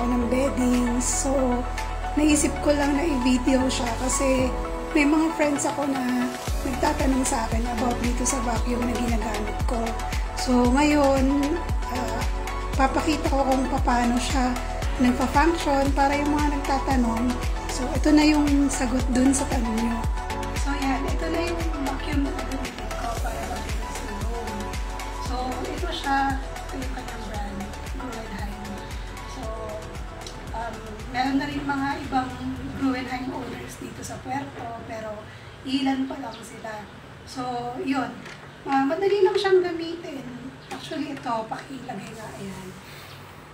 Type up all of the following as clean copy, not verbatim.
ako ng beddings. So, naisip ko lang na i-video siya kasi may mga friends ako na nagtatanong sa akin about dito sa vacuum na ginagamit ko. So, ngayon, papakita ko kung paano siya nagpa-function para yung mga nagtatanong. So, ito na yung sagot dun sa tanong nyo. So, yan. Ito na yung vacuum na gagamitin ko para mag-release ng room. So, ito siya. Ito yung kanyang brand. Gruenheim. So, meron na rin mga ibang Gruenheim owners dito sa Puerto, pero ilan pa lang sila. So, yun. Madali lang siyang gamitin. Actually, ito, pakilagay nga. Ayan.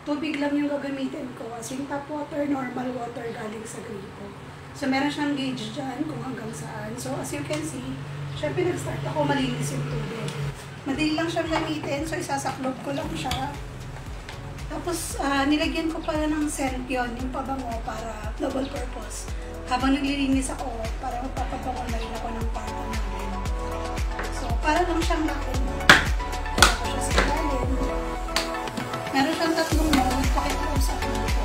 Tubig lang yung gagamitin ko. As in tap water, normal water galing sa gripo. So, meron siyang gauge dyan kung hanggang saan. So, as you can see, syempre nag-start ako malinis yung tubig. Madali lang siyang gamitin. So, isasaklob ko lang siya. Tapos, nilagyan ko pala ng scent yun, yung pabango para double purpose. Habang naglilinis ako, para magpapabango na rin ako ng kwarto namin. So, para lang siyang vacuum. Kaya ko siya sa ilalim. Meron siyang tatlong mode, pakita ko sa akin ito.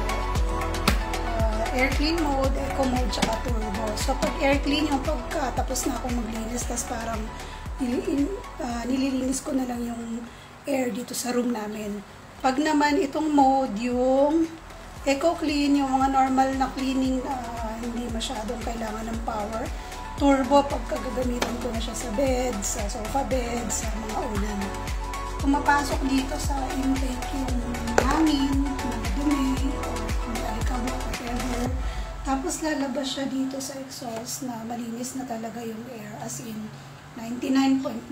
Air clean mode, eco mode, tsaka turbo. So, pag air clean yung tapos na ako maglinis, tapos parang nililinis ko na lang yung air dito sa room namin. Pag naman itong mode, yung eco clean, yung mga normal na cleaning na hindi masyadong kailangan ng power. Turbo, pag gagamitin ko na siya sa bed, sa sofa bed, sa mga unan. Pumapasok dito sa intake yung hangin, mga dumi, o kung alikabok, whatever. Tapos lalabas siya dito sa exhaust na malinis na talaga yung air, as in 99.99%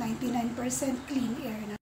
clean air na.